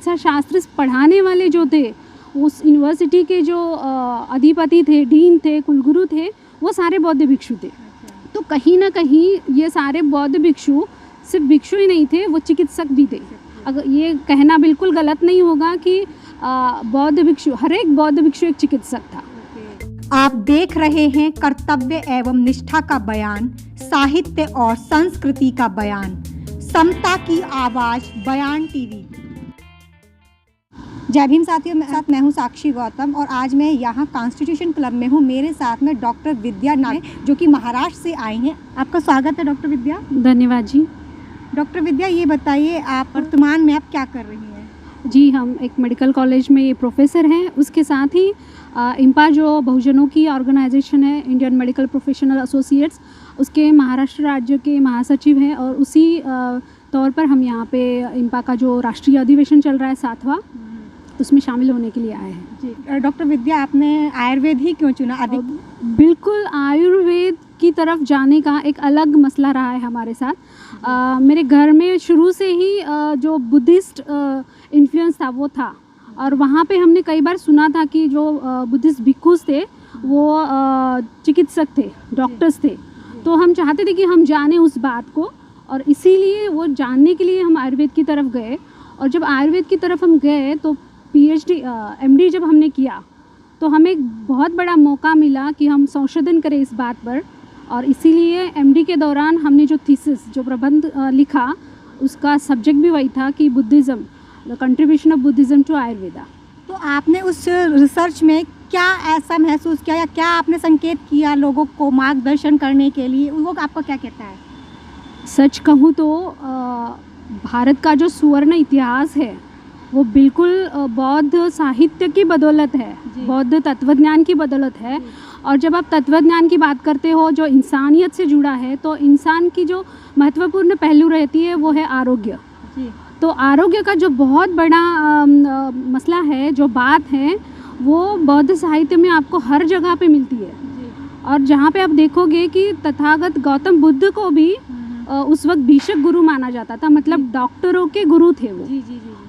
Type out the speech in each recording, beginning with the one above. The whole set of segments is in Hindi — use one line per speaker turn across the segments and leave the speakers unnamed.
चिकित्सा शास्त्र पढ़ाने वाले जो थे, उस यूनिवर्सिटी के जो अधिपति थे, डीन थे, कुलगुरु थे, वो सारे बौद्ध भिक्षु थे। तो कहीं ना कहीं ये सारे बौद्ध भिक्षु सिर्फ भिक्षु ही नहीं थे, वो चिकित्सक भी थे। अगर ये कहना बिल्कुल गलत नहीं होगा कि बौद्ध भिक्षु, हर एक बौद्ध भिक्षु एक चिकित्सक था।
आप देख रहे हैं कर्तव्य एवं निष्ठा का बयान, साहित्य और संस्कृति का बयान, समता की आवाज बयान टीवी। जय भीम साथियों, मेरे साथ मैं हूं साक्षी गौतम और आज मैं यहां कॉन्स्टिट्यूशन क्लब में हूं। मेरे साथ में डॉक्टर विद्या नायक जो कि महाराष्ट्र से आई हैं। आपका स्वागत है डॉक्टर विद्या।
धन्यवाद जी।
डॉक्टर विद्या, ये बताइए आप वर्तमान में आप क्या कर रही हैं?
जी, हम एक मेडिकल कॉलेज में प्रोफेसर हैं। उसके साथ ही इंपा जो बहुजनों की ऑर्गेनाइजेशन है, इंडियन मेडिकल प्रोफेशनल एसोसिएट्स, उसके महाराष्ट्र राज्य के महासचिव हैं और उसी तौर पर हम यहाँ पे इंपा का जो राष्ट्रीय अधिवेशन चल रहा है 7वां, उसमें शामिल होने के लिए आए हैं।
जी डॉक्टर विद्या, आपने आयुर्वेद ही क्यों चुना? अधिक
बिल्कुल आयुर्वेद की तरफ जाने का एक अलग मसला रहा है हमारे साथ। मेरे घर में शुरू से ही जो बुद्धिस्ट इन्फ्लुएंस था वो था, और वहाँ पे हमने कई बार सुना था कि जो बुद्धिस्ट भिक्षुस थे वो चिकित्सक थे, डॉक्टर्स थे। तो हम चाहते थे कि हम जाने उस बात को, और इसीलिए वो जानने के लिए हम आयुर्वेद की तरफ गए। और जब आयुर्वेद की तरफ हम गए तो पीएचडी एमडी जब हमने किया तो हमें एक बहुत बड़ा मौका मिला कि हम संशोधन करें इस बात पर। और इसीलिए एमडी के दौरान हमने जो थीसिस, जो प्रबंध लिखा, उसका सब्जेक्ट भी वही था कि Buddhism, the contribution of Buddhism to Ayurveda.
तो आपने उस रिसर्च में क्या ऐसा महसूस किया या क्या आपने संकेत किया लोगों को मार्गदर्शन करने के लिए? वो आपका क्या कहता है?
सच कहूँ तो भारत का जो सुवर्ण इतिहास है वो बिल्कुल बौद्ध साहित्य की बदौलत है, बौद्ध तत्वज्ञान की बदौलत है। और जब आप तत्वज्ञान की बात करते हो जो इंसानियत से जुड़ा है, तो इंसान की जो महत्वपूर्ण पहलू रहती है वो है आरोग्य। तो आरोग्य का जो बहुत बड़ा मसला है, जो बात है, वो बौद्ध साहित्य में आपको हर जगह पे मिलती है। और जहाँ पे आप देखोगे कि तथागत गौतम बुद्ध को भी उस वक्त भीषक गुरु माना जाता था, मतलब डॉक्टरों के गुरु थे वो।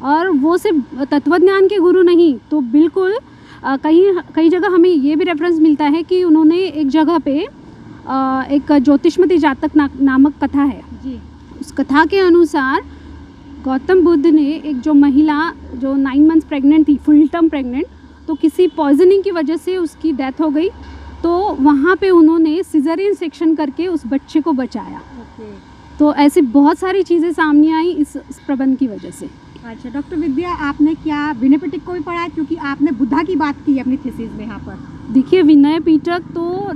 और वो सिर्फ तत्वज्ञान के गुरु नहीं, तो बिल्कुल कई जगह हमें ये भी रेफरेंस मिलता है कि उन्होंने एक जगह पे एक ज्योतिषमती जातक नामक कथा है। उस कथा के अनुसार गौतम बुद्ध ने एक जो महिला जो 9 मंथ्स प्रेग्नेंट थी, फुल टर्म प्रेग्नेंट, तो किसी पॉइजनिंग की वजह से उसकी डेथ हो गई। तो वहाँ पे उन्होंने सिजरियन सेक्शन करके उस बच्चे को बचाया। तो ऐसी बहुत सारी चीज़ें सामने आई इस प्रबंध की वजह से।
अच्छा डॉक्टर विद्या, आपने क्या विनय पिटक को भी पढ़ा है? क्योंकि आपने बुद्धा की बात की अपनी थीसिस में यहाँ पर।
देखिए, विनय पिटक तो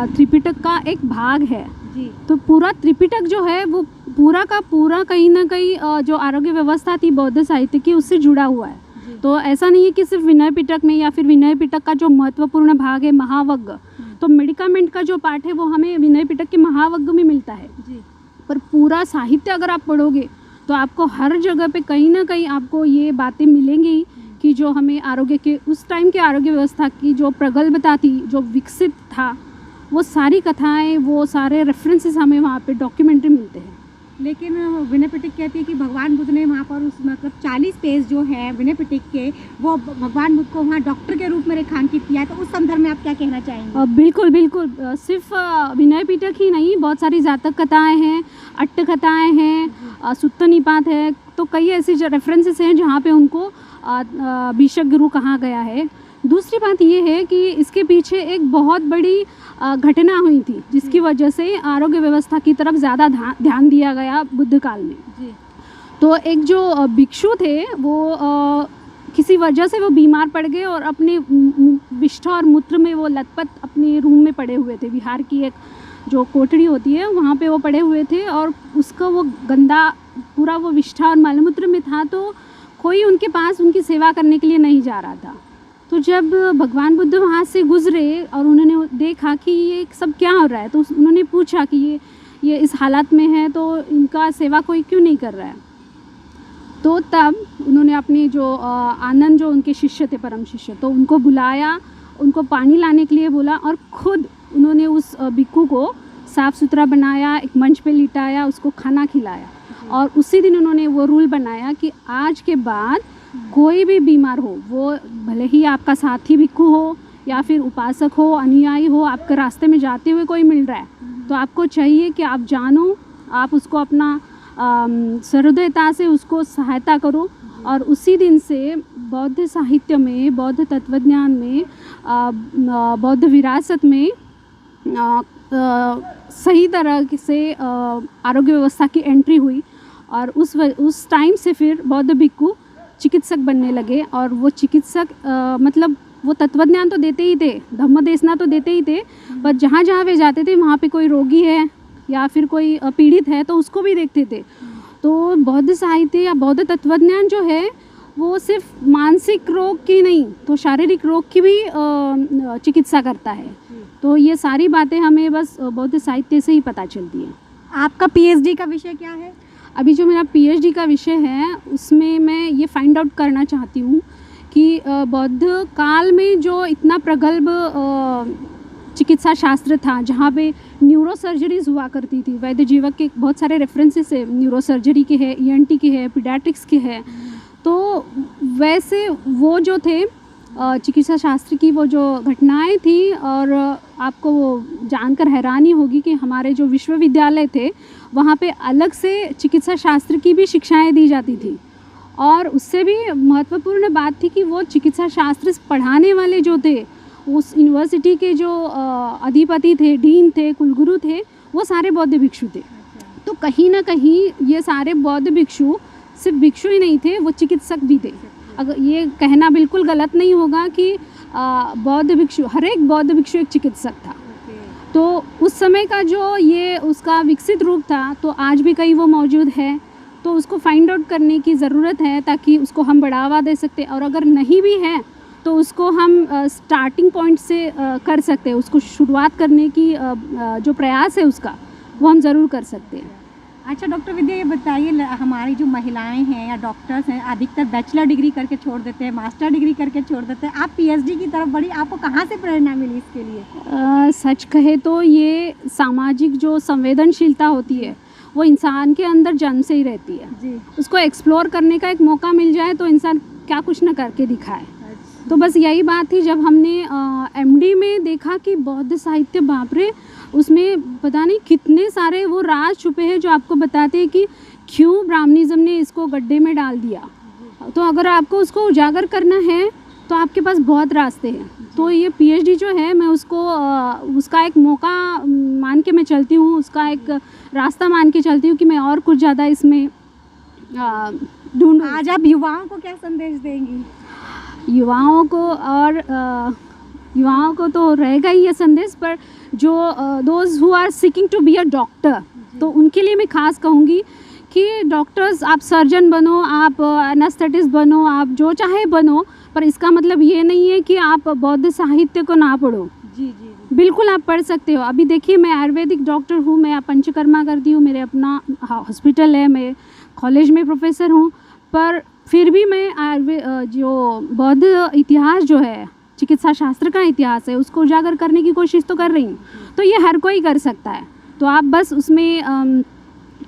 त्रिपिटक का एक भाग है जी। तो पूरा त्रिपिटक जो है वो पूरा का पूरा कहीं ना कहीं जो आरोग्य व्यवस्था थी बौद्ध साहित्य की, उससे जुड़ा हुआ है। तो ऐसा नहीं है कि सिर्फ विनय पिटक में, या फिर विनय पिटक का जो महत्वपूर्ण भाग है महावग्ग, तो मेडिकामेंट का जो पार्ट है वो हमें विनय पिटक के महावग्ग में मिलता है जी। पर पूरा साहित्य अगर आप पढ़ोगे तो आपको हर जगह पे कहीं ना कहीं आपको ये बातें मिलेंगी कि जो हमें आरोग्य के उस टाइम के आरोग्य व्यवस्था की जो प्रगल्भता थी, जो विकसित था, वो सारी कथाएं, वो सारे रेफरेंसेस हमें वहाँ पे डॉक्यूमेंट्री मिलते हैं।
लेकिन विनय पिटक कहती है कि भगवान बुद्ध ने वहाँ पर उस मतलब 40 पेज जो है विनय पिटक के, वो भगवान बुद्ध को वहाँ डॉक्टर के रूप में रेखांकित किया है। तो उस संदर्भ में आप क्या कहना चाहेंगे?
बिल्कुल बिल्कुल, सिर्फ विनय पिटक ही नहीं, बहुत सारी जातक कथाएं हैं, अट्ट कथाएं हैं, सुत्त निपात है। तो कई ऐसे रेफरेंसेस हैं जहाँ पे उनको भीषक गुरु कहा गया है। दूसरी बात ये है कि इसके पीछे एक बहुत बड़ी घटना हुई थी जिसकी वजह से आरोग्य व्यवस्था की तरफ ज़्यादा ध्यान दिया गया बुद्ध काल में जी। तो एक जो भिक्षु थे वो किसी वजह से वो बीमार पड़ गए और अपने विष्ठा और मूत्र में वो लथपथ अपने रूम में पड़े हुए थे। विहार की एक जो कोठरी होती है वहाँ पे वो पड़े हुए थे, और उसका वो गंदा पूरा वो विष्ठा और मलमूत्र में था। तो कोई उनके पास उनकी सेवा करने के लिए नहीं जा रहा था। तो जब भगवान बुद्ध वहाँ से गुजरे और उन्होंने देखा कि ये सब क्या हो रहा है, तो उन्होंने पूछा कि ये इस हालत में है तो इनका सेवा कोई क्यों नहीं कर रहा है। तो तब उन्होंने अपने जो आनंद, जो उनके शिष्य थे, परम शिष्य, तो उनको बुलाया, उनको पानी लाने के लिए बोला, और खुद उन्होंने उस भिक्षु को साफ़ सुथरा बनाया, एक मंच पे लिटाया, उसको खाना खिलाया। और उसी दिन उन्होंने वो रूल बनाया कि आज के बाद कोई भी बीमार हो, वो भले ही आपका साथी भिक्खु हो या फिर उपासक हो, अनुयायी हो, आपके रास्ते में जाते हुए कोई मिल रहा है तो आपको चाहिए कि आप जानो, आप उसको अपना सहृदयता से उसको सहायता करो। और उसी दिन से बौद्ध साहित्य में, बौद्ध तत्वज्ञान में, बौद्ध विरासत में सही तरह से आरोग्य व्यवस्था की एंट्री हुई। और उस टाइम से फिर बौद्ध भिक्खु चिकित्सक बनने लगे। और वो चिकित्सक मतलब वो तत्वज्ञान तो देते ही थे, धम्मदेशना तो देते ही थे, पर जहाँ जहाँ वे जाते थे वहाँ पे कोई रोगी है या फिर कोई पीड़ित है तो उसको भी देखते थे। तो बौद्ध साहित्य या बौद्ध तत्वज्ञान जो है वो सिर्फ मानसिक रोग की नहीं तो शारीरिक रोग की भी चिकित्सा करता है। तो ये सारी बातें हमें बस बौद्ध साहित्य से ही पता चलती है।
आपका पीएचडी का विषय क्या है?
अभी जो मेरा पीएचडी का विषय है उसमें मैं ये फाइंड आउट करना चाहती हूँ कि बौद्ध काल में जो इतना प्रगल्भ चिकित्सा शास्त्र था, जहाँ पे न्यूरो सर्जरीज हुआ करती थी, वैद्य जीवक के बहुत सारे रेफरेंसेस है, न्यूरो सर्जरी के है, ईएनटी के है, पीडियाट्रिक्स के है। तो वैसे वो जो थे चिकित्सा शास्त्र की वो जो घटनाएं थी, और आपको वो जानकर हैरानी होगी कि हमारे जो विश्वविद्यालय थे वहाँ पे अलग से चिकित्सा शास्त्र की भी शिक्षाएं दी जाती थी। और उससे भी महत्वपूर्ण बात थी कि वो चिकित्सा शास्त्र पढ़ाने वाले जो थे, उस यूनिवर्सिटी के जो अधिपति थे, डीन थे, कुलगुरु थे, वो सारे बौद्ध भिक्षु थे। तो कहीं ना कहीं ये सारे बौद्ध भिक्षु सिर्फ भिक्षु ही नहीं थे, वो चिकित्सक भी थे। अगर ये कहना बिल्कुल गलत नहीं होगा कि बौद्ध भिक्षु, हर एक बौद्ध भिक्षु एक चिकित्सक था। तो उस समय का जो ये उसका विकसित रूप था, तो आज भी कहीं वो मौजूद है। तो उसको फाइंड आउट करने की ज़रूरत है ताकि उसको हम बढ़ावा दे सकते। और अगर नहीं भी है तो उसको हम स्टार्टिंग पॉइंट से कर सकते हैं। उसको शुरुआत करने की जो प्रयास है उसका, वो हम ज़रूर कर सकते हैं।
अच्छा डॉक्टर विद्या, ये बताइए, हमारी जो महिलाएं हैं या डॉक्टर्स हैं अधिकतर बैचलर डिग्री करके छोड़ देते हैं, मास्टर डिग्री करके छोड़ देते हैं, आप पीएचडी की तरफ बढ़ी, आपको कहाँ से प्रेरणा मिली इसके लिए?
सच कहे तो ये सामाजिक जो संवेदनशीलता होती है वो इंसान के अंदर जन्म से ही रहती है
जी।
उसको एक्सप्लोर करने का एक मौका मिल जाए तो इंसान क्या कुछ न करके दिखाए। तो बस यही बात थी। जब हमने एमडी में देखा कि बौद्ध साहित्य, बाप रे, उसमें पता नहीं कितने सारे वो राज छुपे हैं जो आपको बताते हैं कि क्यों ब्राह्मणिज्म ने इसको गड्ढे में डाल दिया। तो अगर आपको उसको उजागर करना है तो आपके पास बहुत रास्ते हैं। तो ये पीएचडी जो है, मैं उसको उसका एक मौका मान के मैं चलती हूँ, उसका एक रास्ता मान के चलती हूँ कि मैं और कुछ ज़्यादा इसमें ढूंढूं।
आज आप युवाओं को क्या संदेश देंगी?
युवाओं को, और युवाओं को तो रहेगा ही ये संदेश, पर जो those who are seeking to be a doctor, तो उनके लिए मैं खास कहूँगी कि डॉक्टर्स, आप सर्जन बनो, आप एनेस्थेटिस्ट बनो, आप जो चाहे बनो, पर इसका मतलब ये नहीं है कि आप बौद्ध साहित्य को ना पढ़ो।
जी जी जी।
बिल्कुल आप पढ़ सकते हो। अभी देखिए, मैं आयुर्वेदिक डॉक्टर हूँ, मैं पंचकर्मा करती हूँ, मेरे अपना हॉस्पिटल है, मैं कॉलेज में प्रोफेसर हूँ, पर फिर भी मैं जो बौद्ध इतिहास जो है, चिकित्सा शास्त्र का इतिहास है, उसको उजागर करने की कोशिश तो कर रही हूँ। तो ये हर कोई कर सकता है। तो आप बस उसमें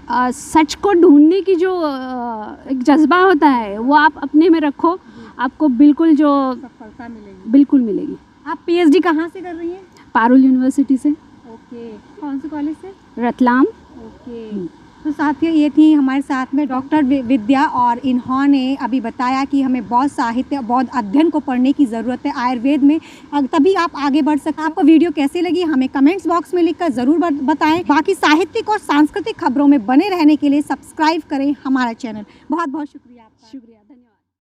सच को ढूंढने की जो एक जज्बा होता है वो आप अपने में रखो, आपको बिल्कुल जो
सफलता मिलेगी,
बिल्कुल मिलेगी।
आप पीएचडी कहाँ से कर रही हैं?
पारुल यूनिवर्सिटी से।
ओके, कौन से कॉलेज से?
रतलाम।
ओके। तो साथियों, ये थी हमारे साथ में डॉक्टर विद्या, और इन्होंने अभी बताया कि हमें बौद्ध साहित्य, बौद्ध अध्ययन को पढ़ने की ज़रूरत है आयुर्वेद में, तभी आप आगे बढ़ सकते हैं। आपको वीडियो कैसी लगी हमें कमेंट्स बॉक्स में लिखकर ज़रूर बताएं। बाकी साहित्यिक और सांस्कृतिक खबरों में बने रहने के लिए सब्सक्राइब करें हमारा चैनल। बहुत बहुत शुक्रिया आपका।
शुक्रिया।